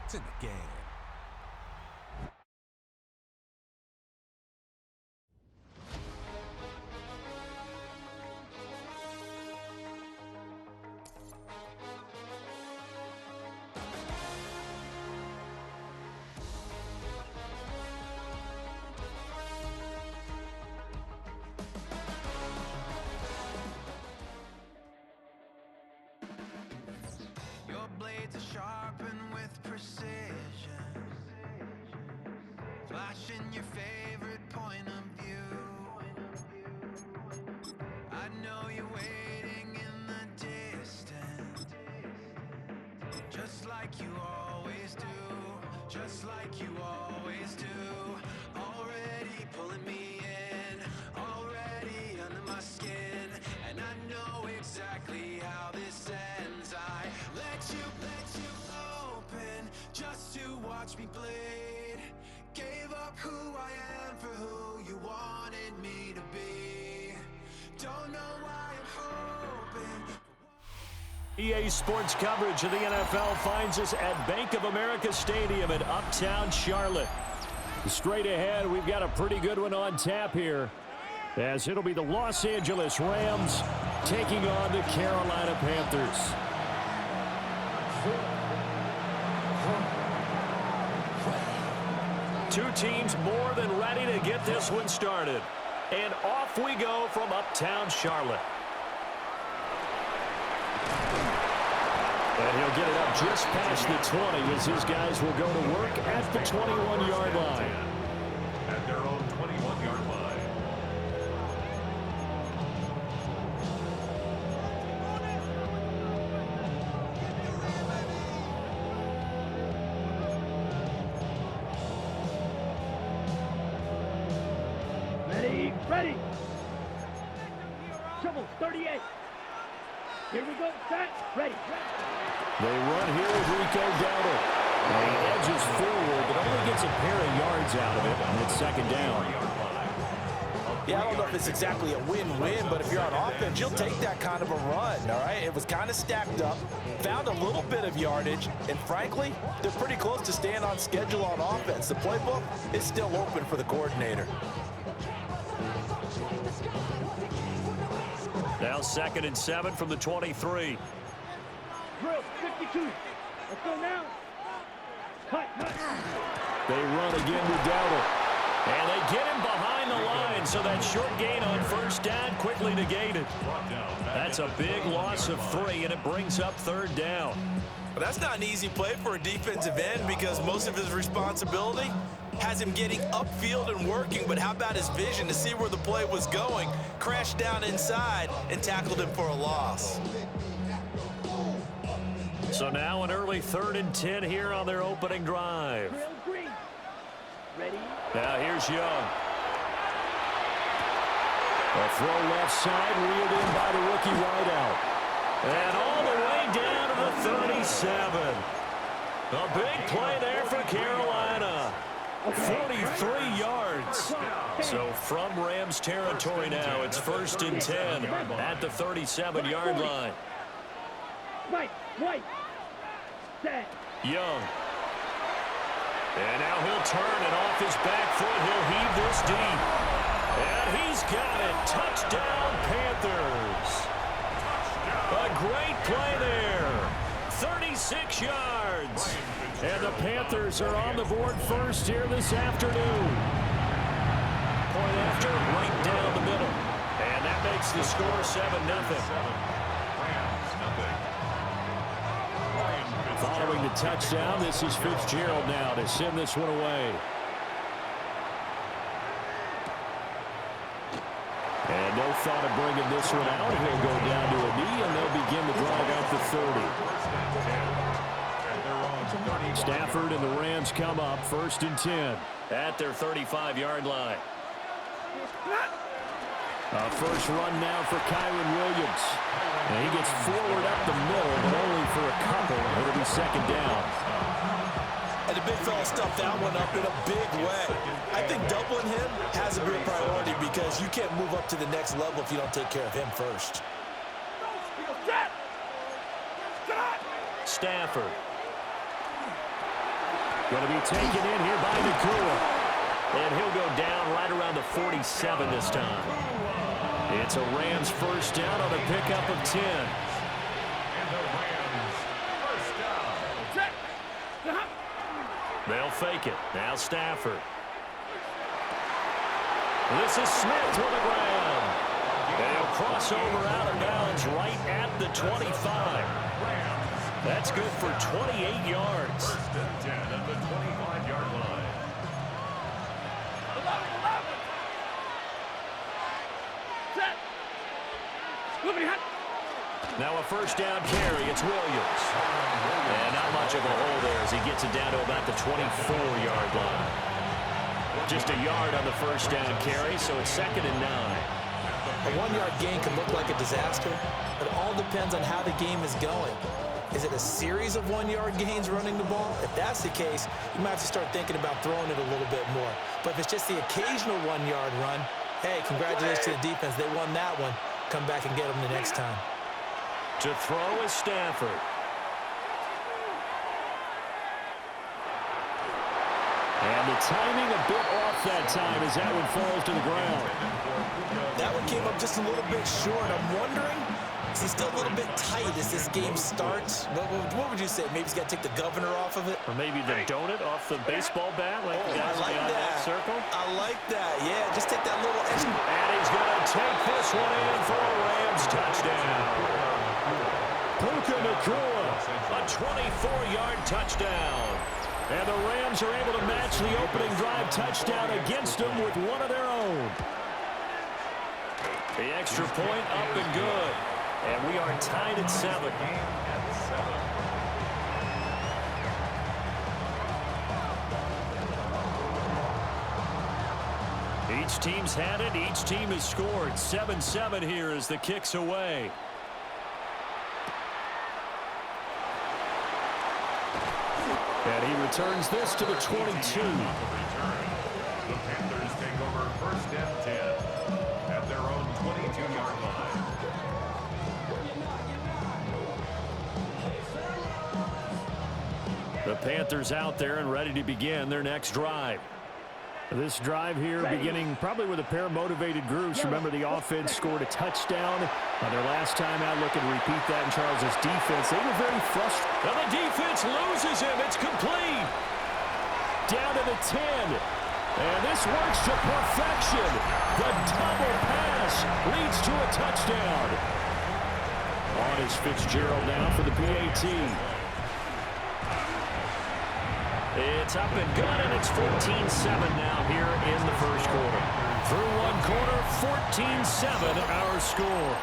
points in the game. Blades are sharpened with precision, flashing your favorite point of view. I know you're waiting in the distance, just like you always do, just like you always do. Already pulling me in, already under my skin, and I know exactly how this ends. I let you open just to watch me bleed. Gave up who I am for who you wanted me to be. Don't know why I'm hoping. EA Sports coverage of the NFL finds us at Bank of America Stadium in Uptown Charlotte. Straight ahead, we've got a pretty good one on tap here, as it'll be the Los Angeles Rams taking on the Carolina Panthers. Two teams more than ready to get this one started. And off we go from Uptown Charlotte. And he'll get it up just past the 20 as his guys will go to work at the 21-yard line. At their own 21-yard line. Ready. Trouble, 38. Here we go, set, ready. They run here with Rico Dowdle. And he edges forward, but only gets a pair of yards out of it, and it's second down. Yeah, I don't know if it's exactly a win-win, but if you're on offense, you'll take that kind of a run, all right? It was kind of stacked up, found a little bit of yardage, and frankly, they're pretty close to staying on schedule on offense. The playbook is still open for the coordinator. Now 2nd and 7 from the 23. Drill, 52. Let's go now. Cut. They run again with Dowdle. And they get him behind the line, so that short gain on first down quickly negated. That's a big loss of 3, and it brings up 3rd down. But that's not an easy play for a defensive end because most of his responsibility has him getting upfield and working, but how about his vision to see where the play was going, crashed down inside, and tackled him for a loss. So now an early 3rd and 10 here on their opening drive. Ready? Now here's Young. A throw left side, reeled in by the rookie wideout. And all the way down to the 37. A big play there for Carolina. 43 yards. So from Rams territory now, it's 1st and 10 at the 37-yard line. White. Set. Young. And now he'll turn, and off his back foot, he'll heave this deep. And he's got it. Touchdown, Panthers. A great play there. 36 yards. And the Panthers are on the board first here this afternoon. Point after, right down the middle. And that makes the score 7-0. Following the touchdown, this is Fitzgerald now to send this one away. And no thought of bringing this one out. He'll go down to a knee, and they'll begin the drive at the 30. Stafford and the Rams come up 1st and 10 at their 35-yard line. A first run now for Kyron Williams. And he gets forward up the middle, but only for a couple. It'll be 2nd down. And the big fella stuffed that one up in a big way. I think doubling him has to be a priority because you can't move up to the next level if you don't take care of him first. Stafford. Going to be taken in here by Nakua. And he'll go down right around the 47 this time. It's a Rams first down on a pickup of 10. And the Rams first down. They'll fake it. Now Stafford. This is Smith to the ground. And he'll cross over out of bounds right at the 25. That's good for 28 yards. First and 10 at the 25-yard line. Now a first down carry. It's Williams. And not much of a hole there as he gets it down to about the 24-yard line. Just a yard on the first down carry, so it's 2nd and 9. A 1-yard gain can look like a disaster, but it all depends on how the game is going. Is it a series of 1-yard gains running the ball? If that's the case, you might have to start thinking about throwing it a little bit more. But if it's just the occasional 1-yard run, hey, congratulations to the defense. They won that one. Come back and get them the next time. To throw is Stafford. And the timing a bit off that time as that one falls to the ground. That one came up just a little bit short. I'm wondering, is he still a little bit tight as this game starts? What would you say? Maybe he's got to take the governor off of it? Or maybe the donut off the baseball bat like the guys beyond that circle? I like that. Yeah, just take that little extra. And he's going to take this one in for a Rams touchdown. Puka Nakua, a 24-yard touchdown. And the Rams are able to match the opening drive touchdown against them with one of their own. The extra point up and good. And we are tied at 7. Each team's had it. Each team has scored. 7-7 here as the kick's away. And he returns this to the 22. The Panthers take over first and 10 at their own 22-yard line. The Panthers out there and ready to begin their next drive. This drive here beginning probably with a pair of motivated groups. Remember, the offense scored a touchdown on their last time out. Looking to repeat that in Charles's defense. They were very frustrated. And the defense loses him. It's complete. Down to the 10. And this works to perfection. The double pass leads to a touchdown. On is Fitzgerald now for the PAT. It's up and good, and it's 14-7 now here in the first quarter. Through one quarter, 14-7 our score.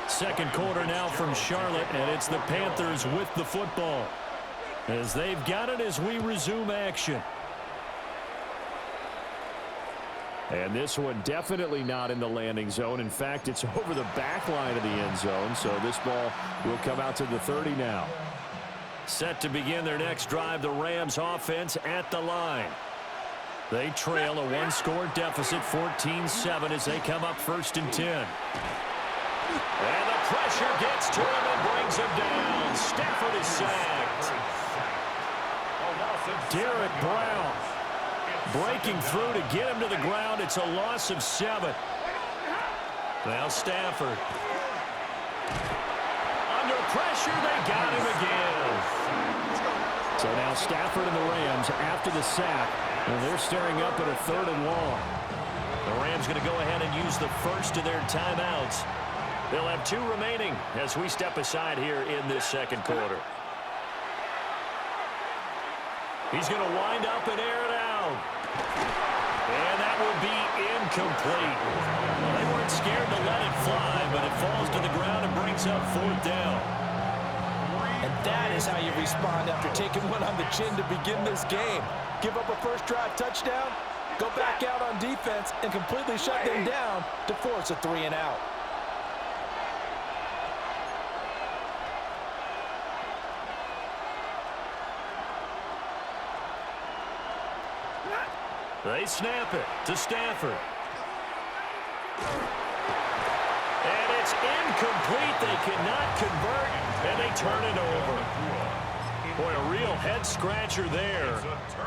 Second quarter now from Charlotte, and it's the Panthers with the football. As they've got it as we resume action. And this one definitely not in the landing zone. In fact, it's over the back line of the end zone. So this ball will come out to the 30 now. Set to begin their next drive, the Rams offense at the line. They trail a one-score deficit, 14-7, as they come up first and 10. And the pressure gets to him and brings him down. Stafford is sacked. Derek Brown breaking through to get him to the ground. It's a loss of 7. Now Stafford. Under pressure, they got him again. So now Stafford and the Rams after the sack. And they're staring up at a 3rd and long. The Rams going to go ahead and use the first of their timeouts. They'll have 2 remaining as we step aside here in this second quarter. He's going to wind up and air it out. And that will be incomplete. They weren't scared to let it fly, but it falls to the ground and brings up 4th down. And that is how you respond after taking one on the chin to begin this game. Give up a first drive touchdown, go back out on defense, and completely shut them down to force a 3 and out. They snap it to Stafford. And It's incomplete. They cannot convert, and they turn it over. Boy, a real head-scratcher there.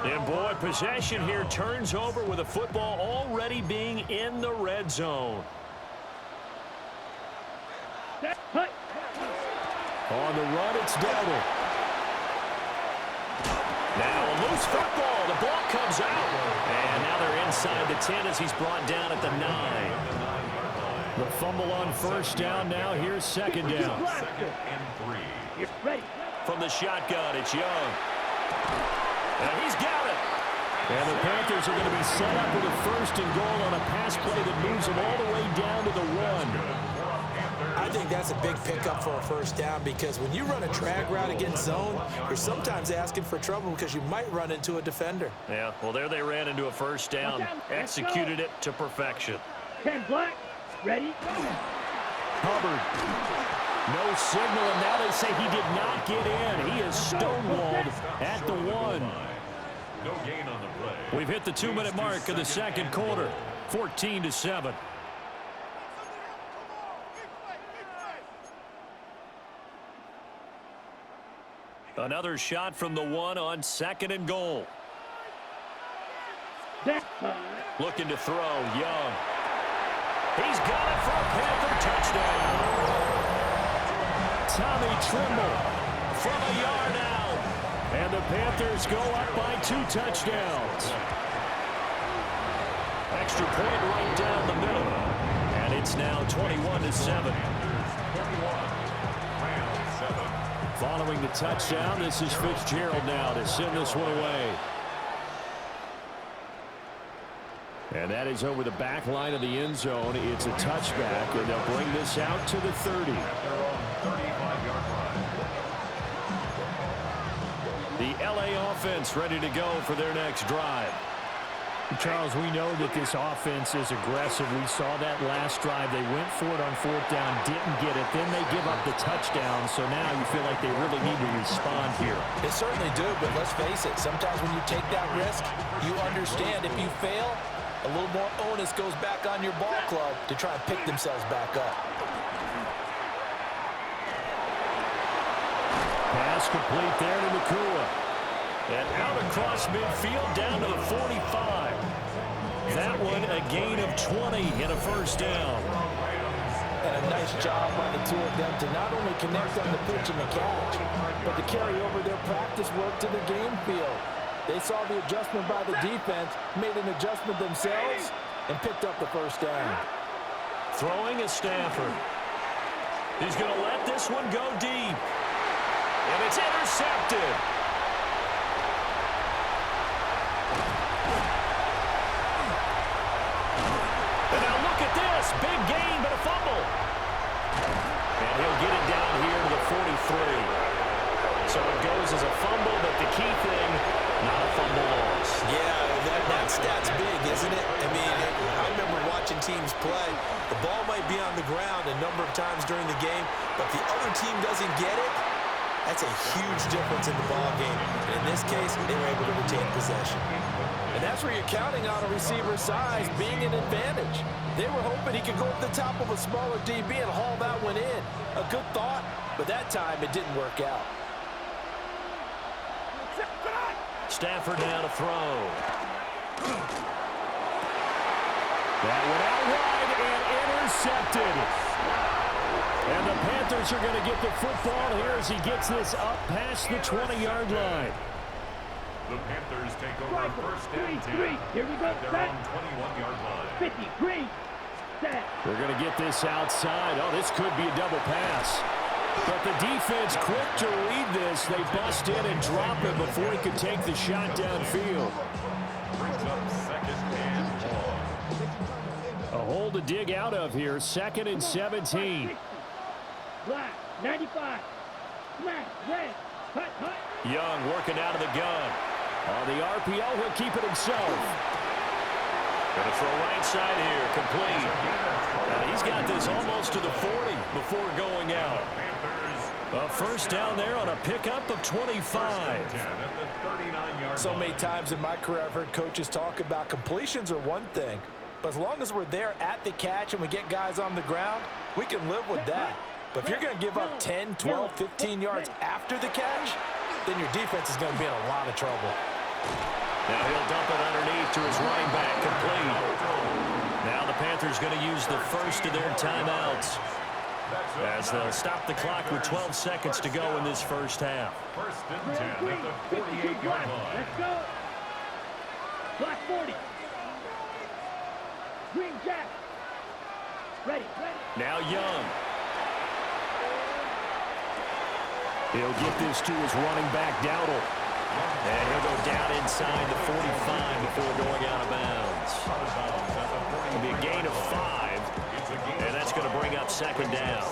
And, boy, possession here turns over with a football already being in the red zone. On the run, it's Dowdle. Now a loose football. The ball comes out. And now they're inside the 10 as he's brought down at the 9. The fumble on first down now. Here's second down. Second and 3. From the shotgun, it's Young. And he's got it. And the Panthers are going to be set up with a first and goal on a pass play that moves them all the way down to the 1. I think that's a big pickup for a first down because when you run a drag route against zone, you're sometimes asking for trouble because you might run into a defender. Yeah, well, there they ran into a first down, executed it to perfection. 10 black, ready? Hubbard, no signal, and now they say he did not get in. He is stonewalled at the 1. No gain on the play. We've hit the 2-minute mark of the second quarter, 14-7. Another shot from the 1 on second and goal. Looking to throw, Young. He's got it for a Panther touchdown. Tommy Trimble from a yard out. And the Panthers go up by 2 touchdowns. Extra point right down the middle. And it's now 21-7. Following the touchdown, this is Fitzgerald now to send this one away. And that is over the back line of the end zone. It's a touchback, and they'll bring this out to the 30. The LA offense ready to go for their next drive. Charles, we know that this offense is aggressive. We saw that last drive. They went for it on fourth down, didn't get it. Then they give up the touchdown. So now you feel like they really need to respond here. They certainly do, but let's face it. Sometimes when you take that risk, you understand if you fail, a little more onus goes back on your ball club to try and pick themselves back up. Pass complete there to Nakua. And out across midfield down to the 45. That one a gain of 20 and a first down. And a nice job by the two of them to not only connect on the pitch and the catch, but to carry over their practice work to the game field. They saw the adjustment by the defense, made an adjustment themselves, and picked up the first down. Throwing is Stafford. He's going to let this one go deep. And it's intercepted. And now look at this. Big gain, but a fumble. And he'll get it down here to the 43. So it goes as a fumble, but the key thing, not a fumble loss. Yeah, that stat's big, isn't it? I mean, I remember watching teams play. The ball might be on the ground a number of times during the game, but the other team doesn't get it. That's a huge difference in the ball game. And in this case, they were able to retain possession. And that's where you're counting on a receiver's size being an advantage. They were hoping he could go up the top of a smaller DB and haul that one in. A good thought, but that time it didn't work out. Stafford now to throw. That one out wide and intercepted. And the Panthers are going to get the football here as he gets this up past the 20-yard line. The Panthers take over first and 10 Here we go, at their own 21-yard line. 53, set. We're going to get this outside. Oh, this could be a double pass. But the defense quick to read this. They bust in and drop him before he could take the shot downfield. Brings up second and 1. A hole to dig out of here. 2nd and 17. Black, 95, black, red, hut. Young working out of the gun. On the RPO, he'll keep it himself. Going to throw right side here, complete. And he's got this almost to the 40 before going out. A first down there on a pickup of 25. So many times in my career I've heard coaches talk about completions are one thing, But as long as we're there at the catch and we get guys on the ground, we can live with that. But if you're going to give up 10, 12, 15 yards after the catch, then your defense is going to be in a lot of trouble. Now he'll dump it underneath to his running back, complete. Now the Panthers going to use the first of their timeouts as they'll stop the clock with 12 seconds to go in this first half. First and 10 at the 48-yard line. Let's go. Black 40. Green Jack. Ready. Now Young. He'll get this to his running back, Dowdle. And he'll go down inside the 45 before going out of bounds. It'll be a gain of 5, and that's going to bring up second down.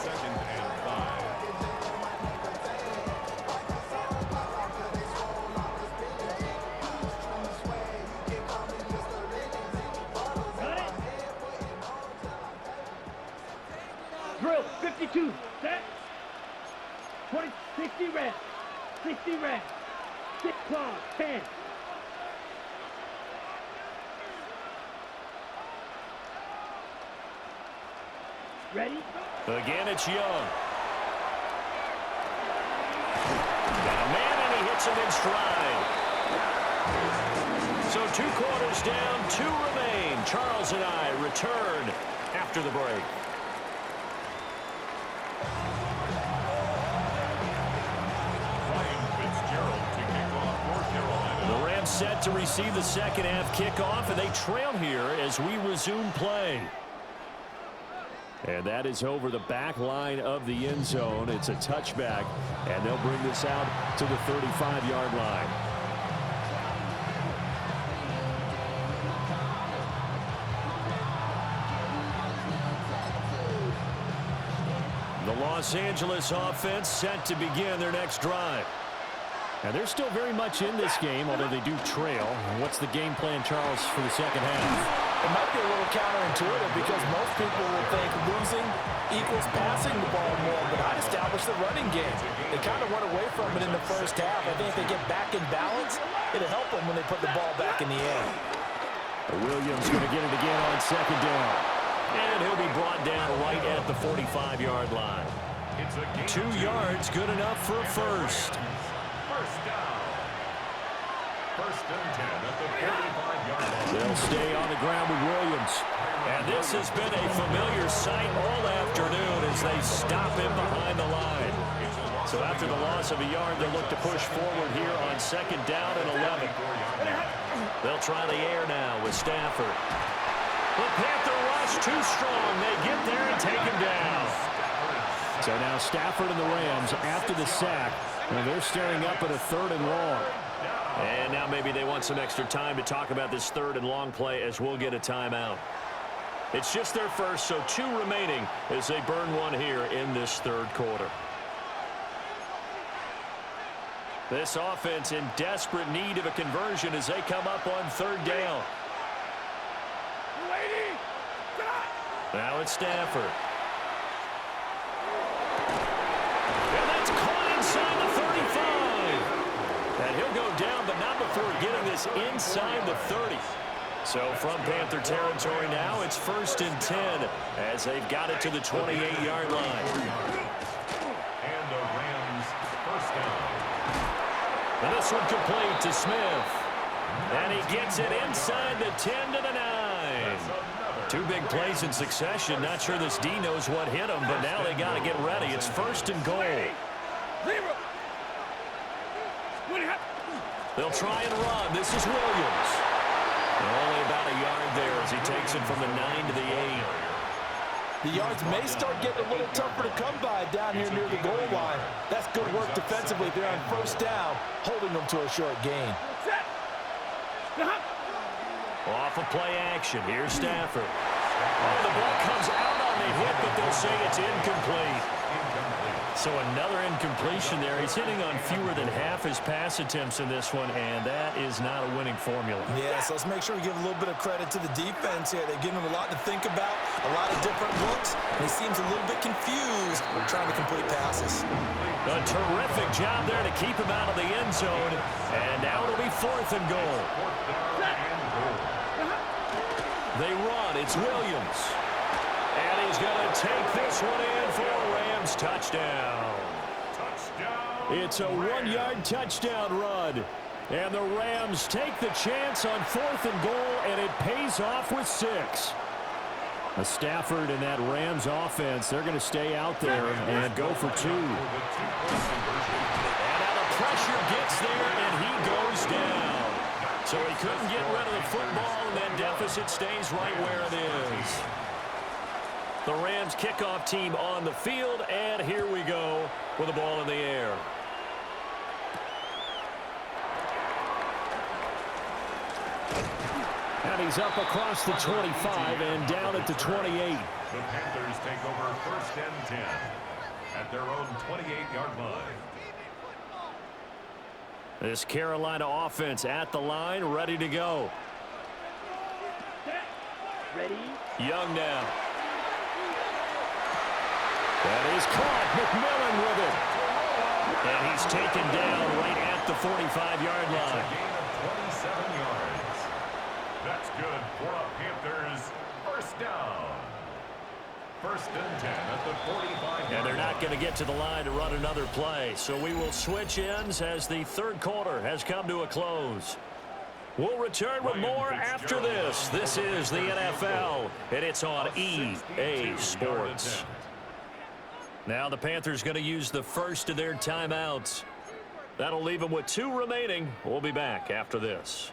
Got it. Drill 52. Set. 20, 60 red. 60 red. 6 claws. 10. Ready? Again, it's Young. Got a man, and he hits him in stride. So 2 quarters down, 2 remain. Charles and I return after the break. The Rams set to receive the second half kickoff, and they trail here as we resume play. And that is over the back line of the end zone. It's a touchback, and they'll bring this out to the 35-yard line. The Los Angeles offense set to begin their next drive. And they're still very much in this game, although they do trail. What's the game plan, Charles, for the second half? It might be a little counterintuitive because most people will think losing equals passing the ball more, but I'd establish the running game. They kind of went away from it in the first half. I think if they get back in balance, it'll help them when they put the ball back in the air. Williams going to get it again on second down. And he'll be brought down right at the 45-yard line. 2 yards, good enough for a first. First down. First and 10 at the 45-yard line. They'll stay on the ground with Williams. And this has been a familiar sight all afternoon as they stop him behind the line. So after the loss of a yard, they'll look to push forward here on second down and 11. They'll try the air now with Stafford. The Panther rush too strong. They get there and take him down. So now Stafford and the Rams, after the sack, well, they're staring up at a 3rd and long. And now maybe they want some extra time to talk about this 3rd and long play as we'll get a timeout. It's just their first, so 2 remaining as they burn one here in this 3rd quarter. This offense in desperate need of a conversion as they come up on 3rd down. Now it's Stafford. And that's caught inside the 35. And he'll go down, but not before getting this inside the 30. So from Panther territory now, it's 1st and 10 as they've got it to the 28-yard line. And the Rams first down. And this one complete to Smith. And he gets it inside the 10 to the 9. 2 big plays in succession. Not sure this D knows what hit him, but now they got to get ready. It's 1st and goal. They'll try and run. This is Williams. Only about a yard there as he takes it from the 9 to the 8. The yards may start getting a little tougher to come by down here near the goal line. That's good work defensively there on 1st down, holding them to a short gain. Off of play action. Here's Stafford. Oh, the ball comes out on the hit, but they'll say it's incomplete. So another incompletion there. He's hitting on fewer than half his pass attempts in this one, and that is not a winning formula. Yeah, so let's make sure we give a little bit of credit to the defense here. They're giving him a lot to think about, a lot of different looks, and he seems a little bit confused trying to complete passes. A terrific job there to keep him out of the end zone, and now it'll be 4th and goal. They run. It's Williams. And he's going to take this one in for a Rams touchdown. It's a 1-yard touchdown run. And the Rams take the chance on 4th and goal, and it pays off with 6. Stafford and that Rams offense, they're going to stay out there and go for 2. And now the pressure gets there, and he goes down. So he couldn't get rid of the football, and that deficit stays right where it is. The Rams kickoff team on the field, and here we go with the ball in the air. And he's up across the 25 and down at the 28. The Panthers take over 1st and 10 at their own 28-yard line. This Carolina offense at the line, ready to go. Ready? Young now. That is caught. McMillan with it. And he's taken down right at the 45-yard line. It's a gain of 27 yards. That's good for the Panthers. 1st down. 1st and 10 at the 45-yard line. And they're not going to get to the line to run another play. So we will switch ends as the 3rd quarter has come to a close. We'll return with more after this. This is the NFL, and it's on EA Sports. Now the Panthers going to use the first of their timeouts. That'll leave them with 2 remaining. We'll be back after this.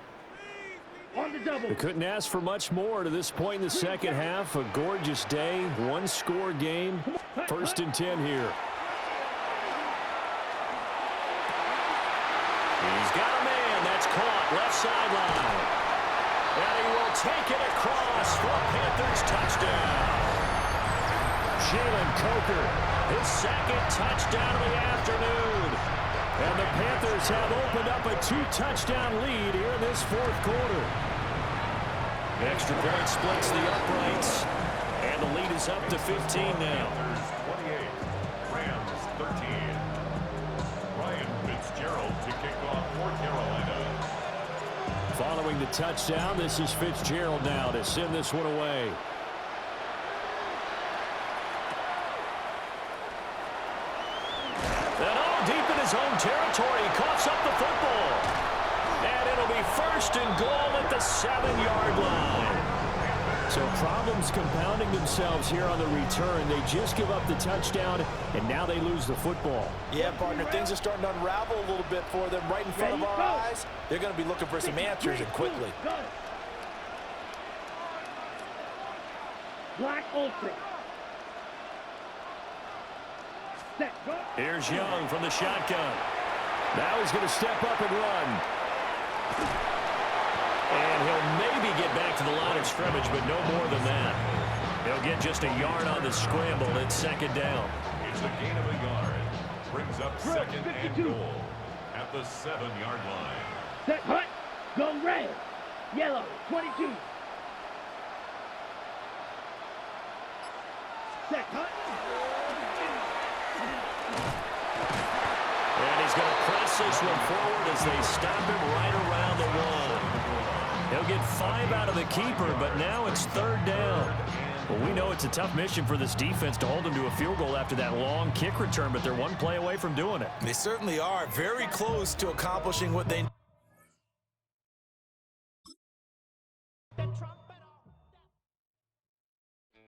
On the double. They couldn't ask for much more to this point in the second half. A gorgeous day, 1-score game. 1st and 10 here. He's got a man. That's caught. Left sideline. And he will take it across for a Panthers touchdown. Jalen Coker, His 2nd touchdown of the afternoon. and the Panthers have opened up a 2-touchdown lead here in this 4th quarter. Extra point splits the uprights. And the lead is up to 15 now. Panthers 28, Rams 13. Ryan Fitzgerald to kick off for Carolina. Following the touchdown, this is Fitzgerald now to send this one away. And deep in his own territory, he coughs up the football. And it'll be 1st and goal at the 7-yard line. So problems compounding themselves here on the return. They just give up the touchdown, and now they lose the football. Yeah, partner, things are starting to unravel a little bit for them right in front of our eyes. They're going to be looking for some answers, and quickly. Go. Black ultra. Set. Go. Here's Young from the shotgun. Now he's going to step up and run. And he'll maybe get back to the line of scrimmage, but no more than that. He'll get just a yard on the scramble. It's 2nd down. It's a gain of a yard. Brings up 2nd and goal at the 7-yard line. Set. Hut. Go red. Yellow. 22. Set. Hut. And he's going to press this one forward as they stop him right around the 1. He'll get 5 out of the keeper, but now it's 3rd down. Well, we know it's a tough mission for this defense to hold them to a field goal after that long kick return, but they're 1 play away from doing it. They certainly are very close to accomplishing what they